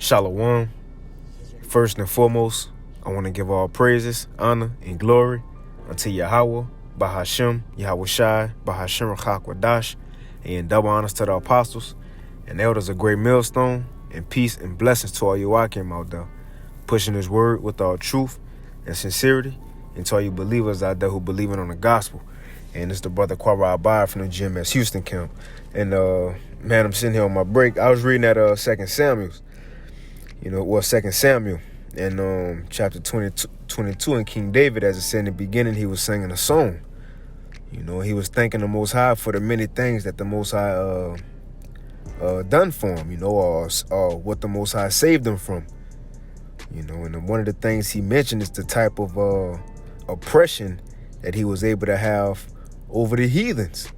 Shalom. First and foremost, I want to give all praises, honor, and glory unto Yahweh, Bahashem, Yahweh Shai, Bahashem Rachakwadash, and double honors to the apostles and elders of Great Millstone, and peace and blessings to all you Akim out there, pushing his word with all truth and sincerity, and to all you believers out there who believe in on the gospel. And it's the brother Kwara Abai from the GMS Houston camp. And man, I'm sitting here on my break. I was reading that 2 Samuel. 2 Samuel, and chapter 22, and King David, as it said in the beginning, he was singing a song. He was thanking the Most High for the many things that the Most High done for him, or what the Most High saved him from. And one of the things he mentioned is the type of oppression that he was able to have over the heathens.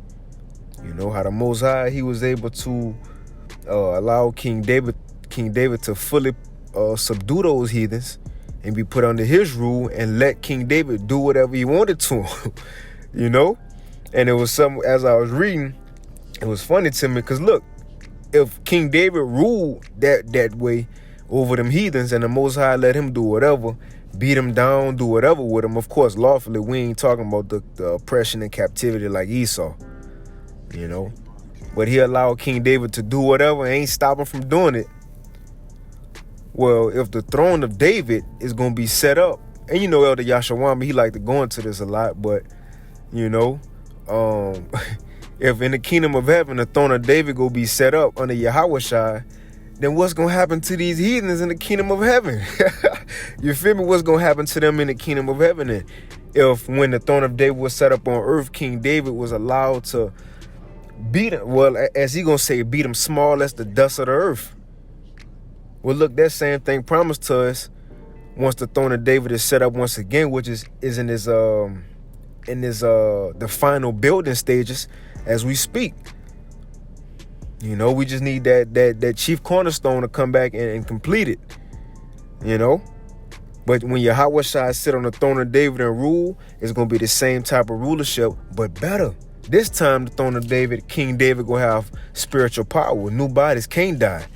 How the Most High, he was able to allow King David to fully subdue those heathens and be put under his rule and let King David do whatever he wanted to him, And it was something, as I was reading, it was funny to me because look, if King David ruled that way over them heathens and the Most High let him do whatever, beat him down, do whatever with him, of course, lawfully, we ain't talking about the oppression and captivity like Esau, But he allowed King David to do whatever and ain't stop him from doing it. Well, if the throne of David is going to be set up, and Elder Yashawama, he like to go into this a lot, but, if in the kingdom of heaven, the throne of David going to be set up under Yahweh Shai, then what's going to happen to these heathens in the kingdom of heaven? You feel me? What's going to happen to them in the kingdom of heaven? And if when the throne of David was set up on earth, King David was allowed to beat him, well, as he going to say, beat him small as the dust of the earth. Well, look, that same thing promised to us once the throne of David is set up once again, which is in his the final building stages as we speak. We just need that chief cornerstone to come back and complete it. But when Yahweh Shai sit on the throne of David and rule, it's gonna be the same type of rulership, but better. This time, the throne of David, King David, gonna have spiritual power. New bodies can't die.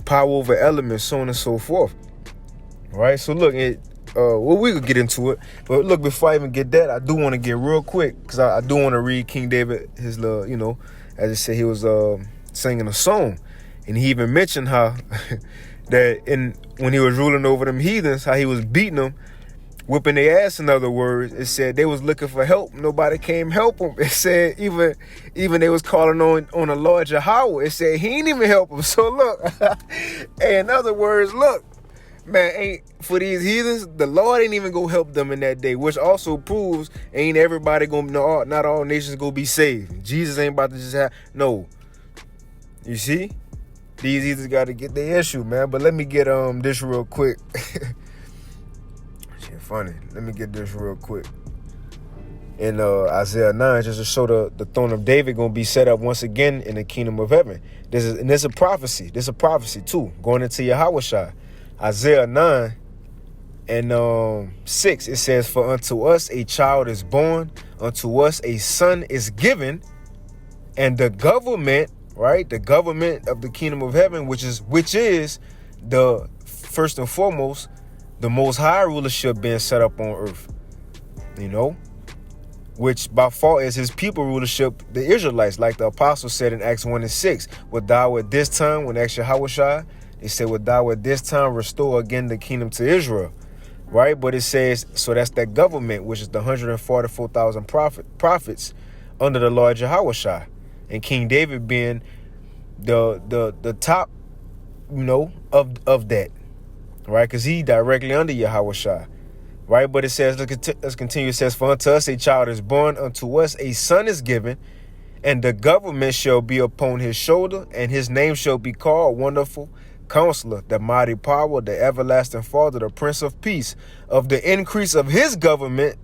Power over elements, so on and so forth. All right, so look, we could get into it. But look, before I even get that, I do want to get real quick, because I do want to read King David, his little, as I said, he was singing a song. And he even mentioned how that when he was ruling over them heathens, how he was beating them, whipping their ass, in other words. It said they was looking for help. Nobody came help them. It said even they was calling on the Lord Yahweh. It said he ain't even help them. So look, hey, in other words, look, man, ain't for these heathens, the Lord ain't even gonna help them in that day, which also proves ain't everybody gonna, not all nations gonna be saved. Jesus ain't about to just have, no. You see? These heathens got to get their issue, man. But let me get this real quick. Funny. Let me get this real quick. In Isaiah 9, just to show the throne of David gonna be set up once again in the kingdom of heaven. This is a prophecy. This is a prophecy too, going into Yahweh Shai. Isaiah 9 and 6, it says, "For unto us a child is born, unto us a son is given, and the government," right? The government of the kingdom of heaven, which is the first and foremost, the Most High rulership being set up on earth, which by far is his people rulership, the Israelites, like the apostle said in Acts 1 and 6, "Would thou at this time," when asked Yahweh Shai, they said, "Would thou at this time restore again the kingdom to Israel?" Right? But it says, so that's that government, which is the 144,000 prophets under the Lord Yahweh Shai, and King David being the top, of that. Right, because he directly under Yahweh Shai. Right, but it says, let's continue. It says, "For unto us a child is born, unto us a son is given, and the government shall be upon his shoulder, and his name shall be called Wonderful Counselor, the Mighty Power, the Everlasting Father, the Prince of Peace. Of the increase of his government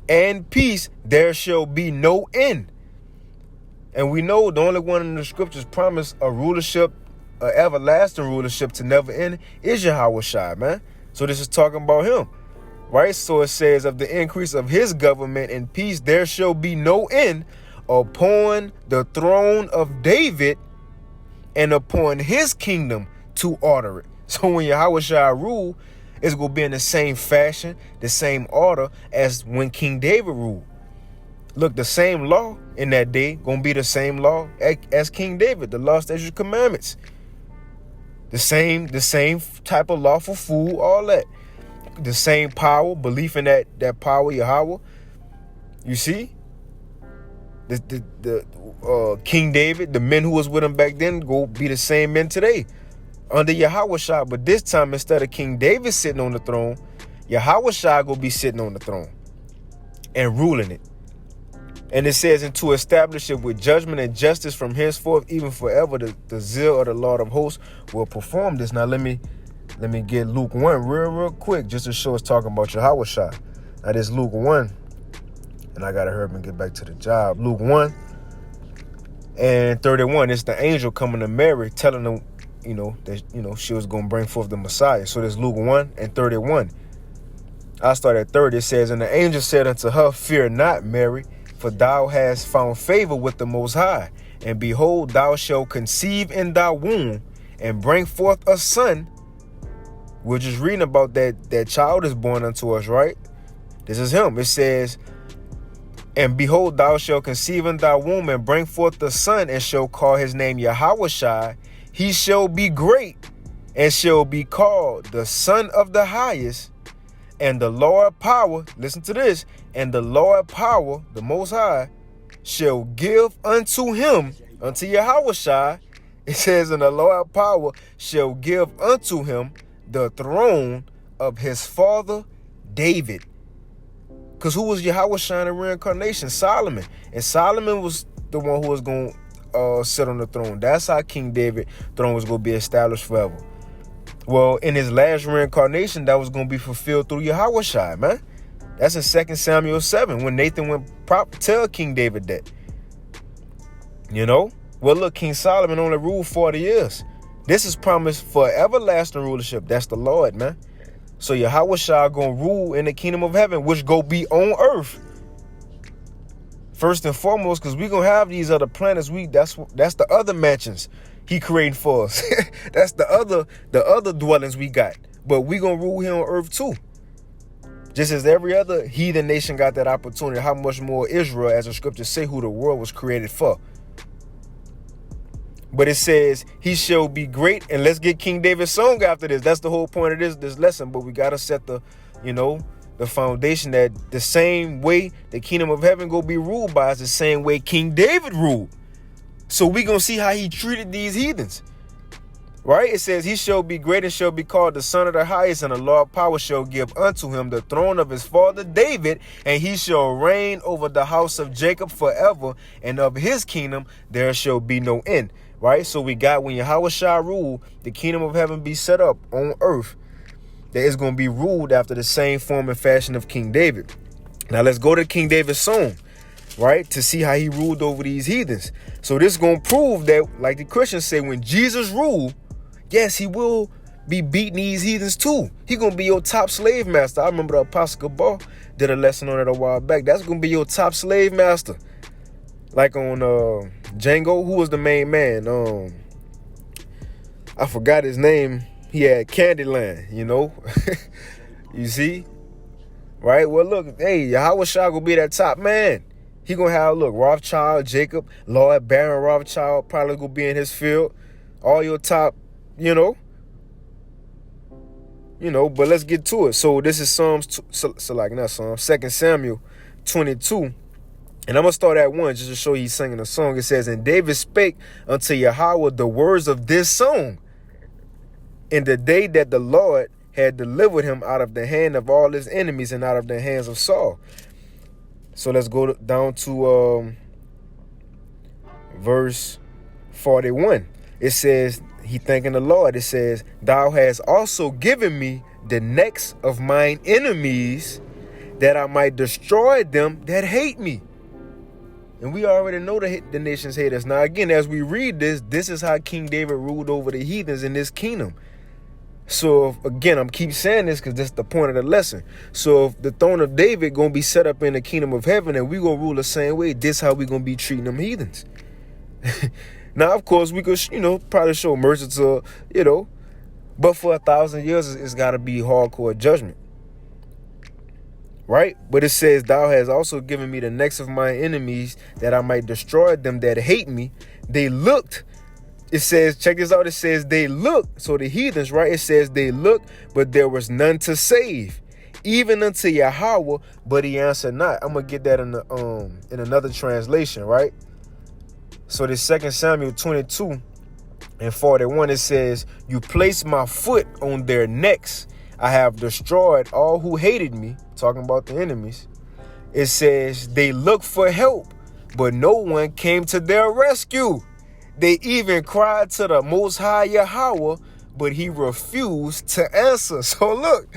and peace there shall be no end." And we know the only one in the scriptures promised a rulership, an everlasting rulership to never end, is Yahweh Shai, man. So this is talking about him, right? So it says, "Of the increase of his government and peace there shall be no end upon the throne of David and upon his kingdom to order it. So when Yahweh Shai rule, it's going to be in the same fashion, the same order as when King David ruled. Look, the same law in that day going to be the same law as King David, the law, statutes, commandments. The same type of law for food, all that. The same power, belief in that power, Yahweh. You see? The King David, the men who was with him back then, go be the same men today under Yahweh Shai. But this time, instead of King David sitting on the throne, Yahweh Shai go be sitting on the throne and ruling it. And it says, and to establish it with judgment and justice from henceforth, even forever, the zeal of the Lord of hosts will perform this. Now let me get Luke 1 real quick, just to show us talking about Yahweh Shai. Now this Luke 1, and I gotta hurry up and get back to the job. Luke 1 and 31. It's the angel coming to Mary, telling them, that she was gonna bring forth the Messiah. So there's Luke 1 and 31. I start at 30. It says, and the angel said unto her, fear not, Mary, for thou hast found favor with the Most High. And behold, thou shalt conceive in thy womb and bring forth a son. We're just reading about that child is born unto us, right? This is him. It says, and behold, thou shalt conceive in thy womb and bring forth the son, and shall call his name Yahweh Shai. He shall be great and shall be called the Son of the Highest. And the Lord power, listen to this, and the Lord power, the Most High, shall give unto him, unto Yahweh Shai. It says, and the Lord power shall give unto him the throne of his father David. Because who was Yahweh Shai in the reincarnation? Solomon. And Solomon was the one who was going to sit on the throne. That's how King David's throne was going to be established forever. Well, in his last reincarnation, that was going to be fulfilled through Yahweh Shai, man. That's in 2 Samuel 7, when Nathan went tell King David that. Well, look, King Solomon only ruled 40 years. This is promised for everlasting rulership. That's the Lord, man. So Yahweh Shai going to rule in the kingdom of heaven, which go be on earth. First and foremost, because we going to have these other planets. That's the other mansions he created for us. That's the other dwellings we got. But we going to rule here on earth too. Just as every other heathen nation got that opportunity, how much more Israel, as the scriptures say, who the world was created for. But it says, he shall be great. And let's get King David's song after this. That's the whole point of this lesson. But we got to set the foundation that the same way the kingdom of heaven go be ruled by is the same way King David ruled. So we going to see how he treated these heathens. Right? It says, he shall be great and shall be called the Son of the Highest, and the Lord power shall give unto him the throne of his father David, and he shall reign over the house of Jacob forever, and of his kingdom there shall be no end. Right? So we got, when Yahweh Shai rule, the kingdom of heaven be set up on earth, that is going to be ruled after the same form and fashion of King David. Now let's go to King David's song, right, to see how he ruled over these heathens. So this is going to prove that, like the Christians say, when Jesus ruled, yes, he will be beating these heathens too. He going to be your top slave master. I remember the Apostle Gabal did a lesson on it a while back. That's going to be your top slave master. Like on Django, who was the main man? I forgot his name. He had Candyland, You see? Right? Well, look, hey, Yahweh Shai gonna be that top man. He gonna have, look, Rothschild, Jacob, Lord Baron Rothschild probably gonna be in his field. All your top, but let's get to it. So this is Psalms, 2 Samuel 22. And I'm going to start at 1 just to show you he's singing a song. It says, and David spake unto Yahweh the words of this song in the day that the Lord had delivered him out of the hand of all his enemies and out of the hands of Saul. So let's go down to verse 41. It says, he thanking the Lord. It says, thou hast also given me the necks of mine enemies, that I might destroy them that hate me. And we already know the nations hate us. Now, again, as we read this is how King David ruled over the heathens in this kingdom. So, again, I'm keep saying this because that's the point of the lesson. So, if the throne of David going to be set up in the kingdom of heaven and we going to rule the same way, this how we going to be treating them heathens. Now, of course, we could, probably show mercy to, But for 1,000 years, it's got to be hardcore judgment. Right? But it says, thou hast also given me the necks of my enemies, that I might destroy them that hate me. They looked. It says, check this out. It says they looked. So the heathens, right? It says they looked, but there was none to save, even unto Yahweh, but he answered not. I'm gonna get that in another translation, right? So this 2 Samuel 22:41, it says, you placed my foot on their necks. I have destroyed all who hated me. Talking about the enemies. It says they looked for help, but no one came to their rescue. They even cried to the Most High Yahweh, but he refused to answer. So look,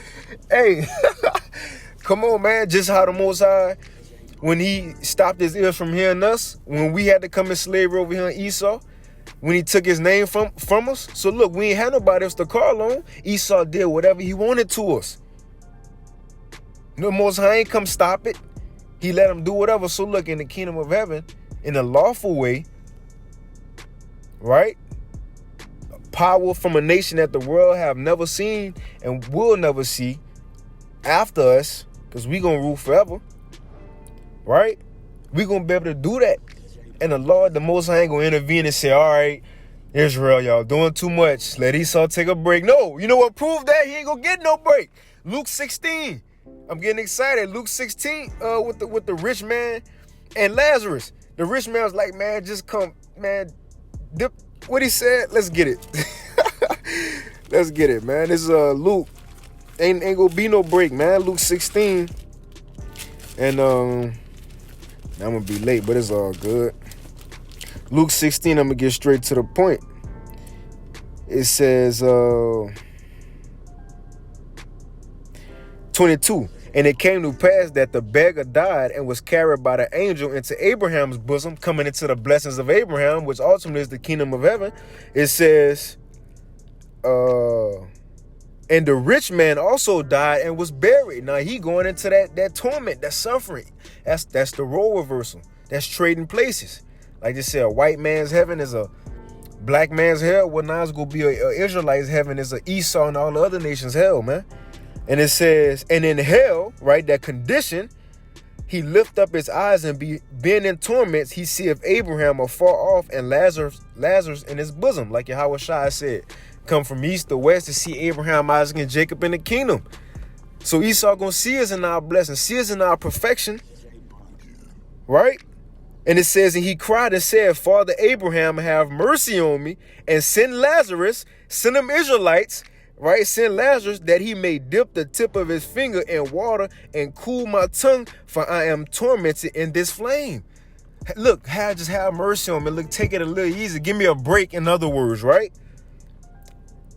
hey, come on, man. Just how the Most High, when he stopped his ears from hearing us, when we had to come in slavery over here in Esau, when he took his name from us. So look, we ain't had nobody else to call on. Esau did whatever he wanted to us. The Most High ain't come stop it. He let him do whatever. So look, in the kingdom of heaven, in a lawful way, right? Power from a nation that the world have never seen and will never see after us, because we gonna rule forever, right? We gonna be able to do that. And the Lord, the Most High, ain't gonna intervene and say, all right, Israel, y'all doing too much. Let Esau take a break. No, you know what proved that? He ain't gonna get no break. Luke 16. I'm getting excited. Luke 16 with the rich man and Lazarus. The rich man was like, man, just come, man. Dip. What he said? Let's get it. Let's get it, man. This is Luke. Ain't gonna be no break, man. Luke 16. And I'm gonna be late, but it's all good. Luke 16, I'm gonna get straight to the point. It says 22. And it came to pass that the beggar died and was carried by the angel into Abraham's bosom, coming into the blessings of Abraham, which ultimately is the kingdom of heaven. It says, and the rich man also died and was buried. Now he going into that torment, that suffering. That's the role reversal. That's trading places. Like they say, a white man's heaven is a black man's hell. Well, now it's going to be an Israelite's heaven is a Esau and all the other nations' hell, man. And it says, and in hell, right, that condition, he lift up his eyes and being in torments, he seeth Abraham afar off and Lazarus in his bosom. Like Yahweh Shai said, come from east to west to see Abraham, Isaac, and Jacob in the kingdom. So Esau gonna see us in our blessing, see us in our perfection, right? And it says, and he cried and said, Father Abraham, have mercy on me and send Lazarus, send them Israelites, right? Send Lazarus that he may dip the tip of his finger in water and cool my tongue, for I am tormented in this flame. Look, just have mercy on me. Look, take it a little easy. Give me a break, in other words, right?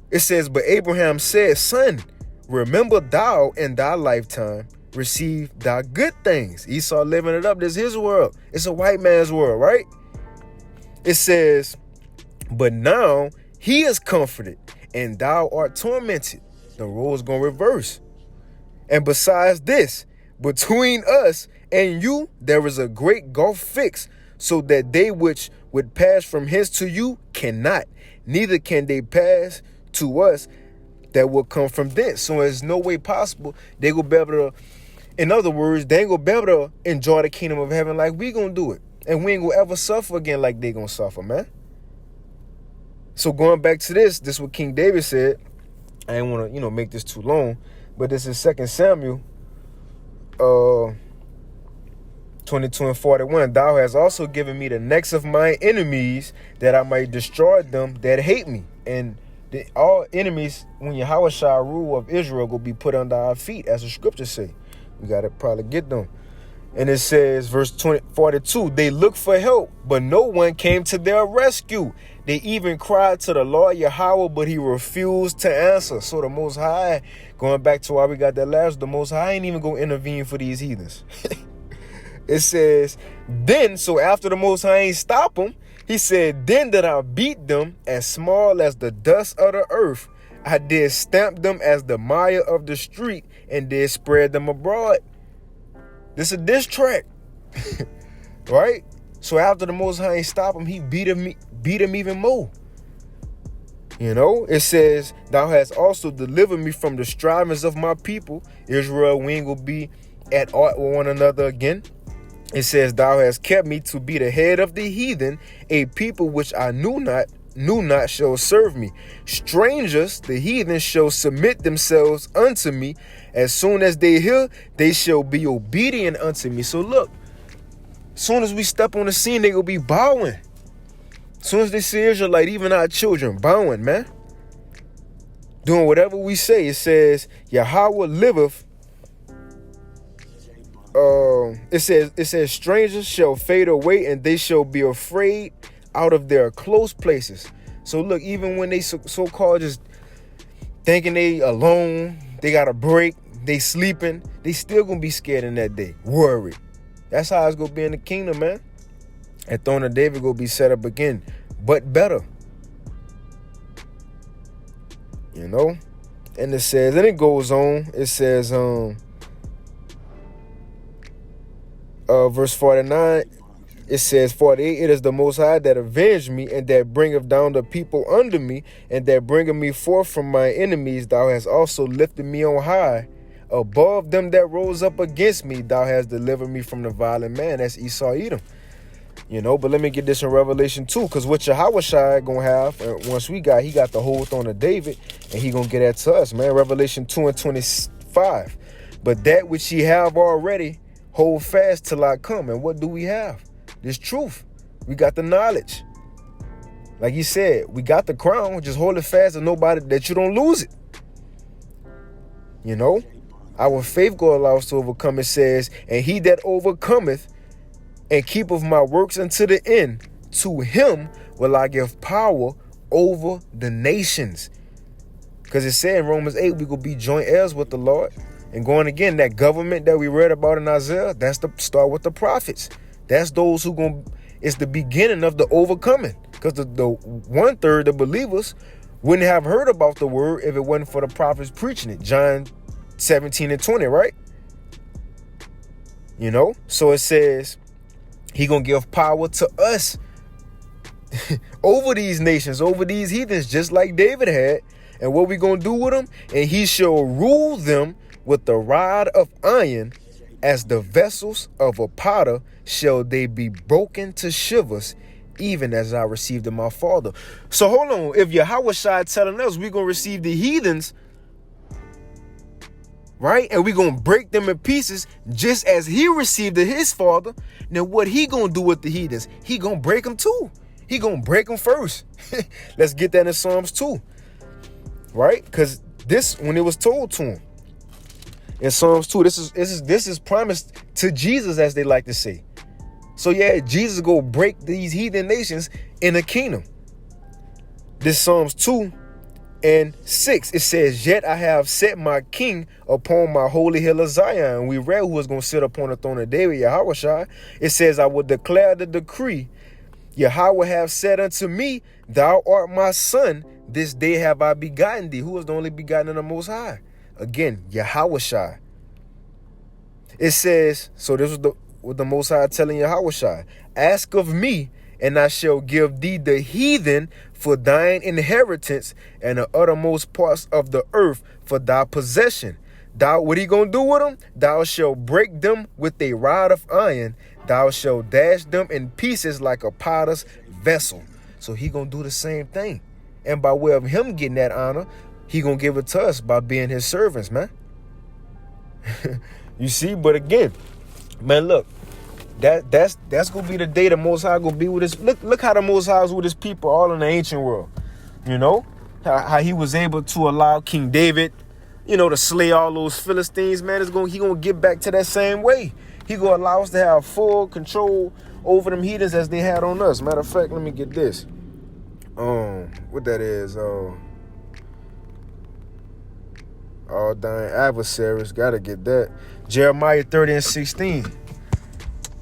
It says, but Abraham said, son, remember thou in thy lifetime receive thy good things. Esau living it up. This is his world. It's a white man's world, right? It says, but now he is comforted and thou art tormented. The role is going to reverse. And besides this, between us and you, there is a great gulf fixed, so that they which would pass from hence to you cannot, neither can they pass to us that will come from thence. So there's no way possible they will be able to, in other words, they ain't going to be able to enjoy the kingdom of heaven like we going to do it. And we ain't going to ever suffer again like they going to suffer, man. So going back to this is what King David said. I ain't want to, make this too long, but this is 2 Samuel 22:41. Thou hast also given me the necks of my enemies, that I might destroy them that hate me. And all enemies, when Yahweh shall rule of Israel, will be put under our feet, as the scriptures say. We got to probably get them. And it says, verse 42, they looked for help, but no one came to their rescue. They even cried to the Lord Yahweh, but he refused to answer. So the Most High, going back to why we got that last, the Most High ain't even going to intervene for these heathens. It says, then, so after the Most High ain't stop them, he said, then that I beat them as small as the dust of the earth. I did stamp them as the mire of the street, and did spread them abroad. This is a diss track, right? So after the Most High ain't stop him, he beat him even more. It says, thou hast also delivered me from the strivings of my people. Israel, we ain't gonna be at art with one another again. It says, thou hast kept me to be the head of the heathen, a people which I knew not shall serve me. Strangers, the heathen, shall submit themselves unto me. As soon as they hear, they shall be obedient unto me. So look, as soon as we step on the scene, they will be bowing. As soon as they see Israelite, even our children, bowing, man. Doing whatever we say. It says, Yahweh liveth. It says, strangers shall fade away, and they shall be afraid out of their close places. So look, even when they so-called just thinking they alone, they got a break, they sleeping, they still gonna be scared in that day, worried. That's how it's gonna be in the kingdom, man. And throne of David gonna be set up again, but better. And it says, and it goes on, it says, verse 49, it says, 48, it is the Most High that avenged me, and that bringeth down the people under me, and that bringeth me forth from my enemies. Thou hast also lifted me on high. Above them that rose up against me, thou hast delivered me from the violent man. That's Esau, Edom. But let me get this in Revelation 2, because what Yahushua gonna have, once he got the whole throne of David, and he gonna get that to us, man. Revelation 2 and 25. But that which ye have already, hold fast till I come. And what do we have? This truth. We got the knowledge. Like he said, we got the crown. Just hold it fast and nobody that you don't lose it. Our faith go allow us to overcome. It says, and he that overcometh and keepeth my works unto the end, to him will I give power over the nations. Because it said in Romans 8, we gonna be joint heirs with the Lord. And going again, that government that we read about in Isaiah, that's the start with the prophets. That's those who it's the beginning of the overcoming. Because the 1/3 of believers wouldn't have heard about the word if it wasn't for the prophets preaching it. John 17 and 20, right? So it says, he gonna give power to us over these nations, over these heathens, just like David had. And what we gonna do with them? And he shall rule them with the rod of iron, as the vessels of a potter shall they be broken to shivers, even as I received of my father. So hold on, if Yahushua telling us we're gonna receive the heathens, right? And we're gonna break them in pieces just as he received of his father. Now what he gonna do with the heathens? He gonna break them too. He gonna break them first. Let's get that in Psalms 2. Right? Because this, when it was told to him in Psalms 2, this is promised to Jesus, as they like to say. So yeah, Jesus go break these heathen nations in the kingdom. This Psalms 2 and 6, it says, yet I have set my king upon my holy hill of Zion. And we read who was going to sit upon the throne of David, Yahushua. It says, I will declare the decree. Yahweh have said unto me, thou art my son. This day have I begotten thee. Who is the only begotten of the Most High? Again, Yahushua. It says, so this was what the Most High telling Yahushua. Ask of me, and I shall give thee the heathen for thine inheritance, and the uttermost parts of the earth for thy possession. Thou, what he gonna do with them? Thou shalt break them with a rod of iron. Thou shalt dash them in pieces like a potter's vessel. So he gonna do the same thing. And by way of him getting that honor, he gonna give it to us by being his servants, man. You see, but again, man, look, that's gonna be the day the Most High gonna be with us. Look how the Most High was with his people all in the ancient world. How he was able to allow King David, to slay all those Philistines, man. He gonna get back to that same way. He gonna allow us to have full control over them heathens as they had on us. Matter of fact, let me get this. What that is? All dying adversaries. Gotta get that. Jeremiah 30 and 16.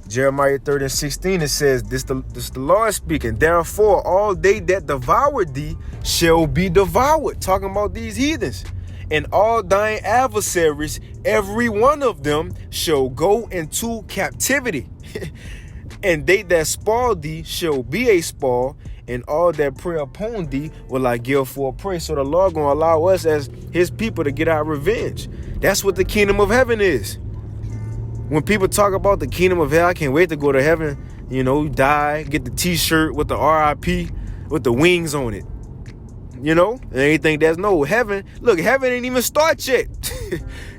Jeremiah 30 and 16, it says, this the Lord speaking. Therefore, all they that devoured thee shall be devoured. Talking about these heathens. And all thine adversaries, every one of them, shall go into captivity. And they that spoil thee shall be a spoil, and all that pray upon thee will I give for a praise. So the Lord gonna allow us as his people to get our revenge. That's what the kingdom of heaven is. When people talk about the kingdom of hell, I can't wait to go to heaven. You know, die, get the t-shirt with the RIP with the wings on it. You know, and anything that's no heaven. Look, heaven ain't even start yet.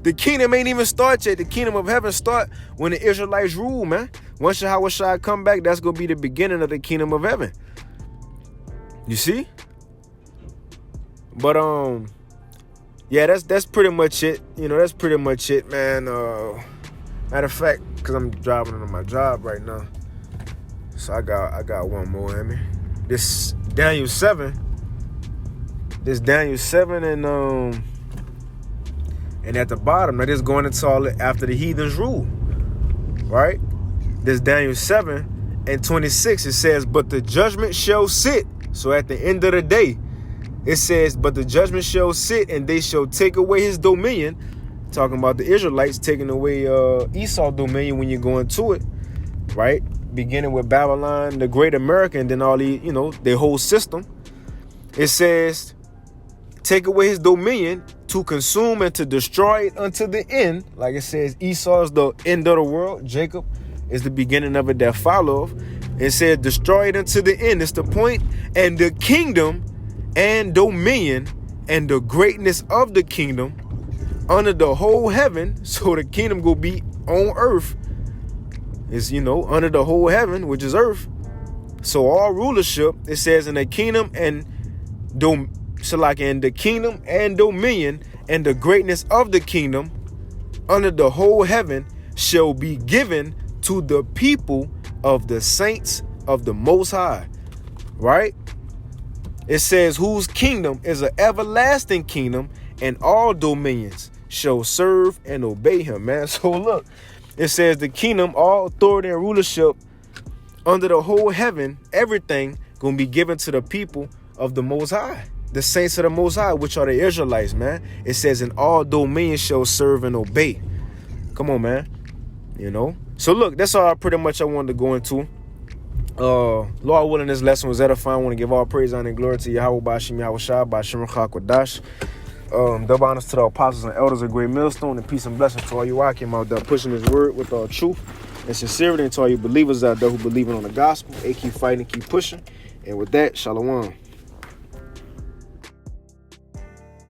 The kingdom ain't even start yet. The kingdom of heaven start when the Israelites rule, man. Once Yahweh Shai come back, that's gonna be the beginning of the kingdom of heaven. You see? But yeah, that's pretty much it. You know, that's pretty much it, man. Matter of fact, because I'm driving on my job right now, so I got one more in me. This Daniel 7. This Daniel 7 and at the bottom, now this going into all after the heathens rule, right? This Daniel 7 and 26, it says, but the judgment shall sit. So at the end of the day, it says, but the judgment shall sit, and they shall take away his dominion. Talking about the Israelites taking away Esau's dominion when you go into it, right? Beginning with Babylon, the Great America, and then all the, you know, their whole system. It says, take away his dominion to consume and to destroy it unto the end. Like it says, Esau is the end of the world. Jacob is the beginning of it that followeth. It said, destroy it unto the end. It's the point. And the kingdom and dominion and the greatness of the kingdom under the whole heaven. So the kingdom will be on earth. Is, you know, under the whole heaven, which is earth. So all rulership, it says, in the kingdom and in the kingdom and dominion and the greatness of the kingdom under the whole heaven shall be given to the people of the saints of the Most High. Right? It says, whose kingdom is an everlasting kingdom, and all dominions shall serve and obey him, man. So look, it says the kingdom, all authority and rulership under the whole heaven, everything gonna be given to the people of the Most High, the saints of the Most High, which are the Israelites, man. It says, and all dominions shall serve and obey. Come on, man. You know? So look, that's all pretty much I wanted to go into. Lord willing, this lesson was edifying. I want to give all praise, honor, and glory to Yahweh, Bashim, Yahweh Shai, Bashim, Chakwadash. Double honors to the apostles and elders of Great Millstone, and peace and blessings to all you out came out there pushing his word with all truth and sincerity, and to all you believers out there who believe on the gospel. Keep fighting, keep pushing. And with that, shalom.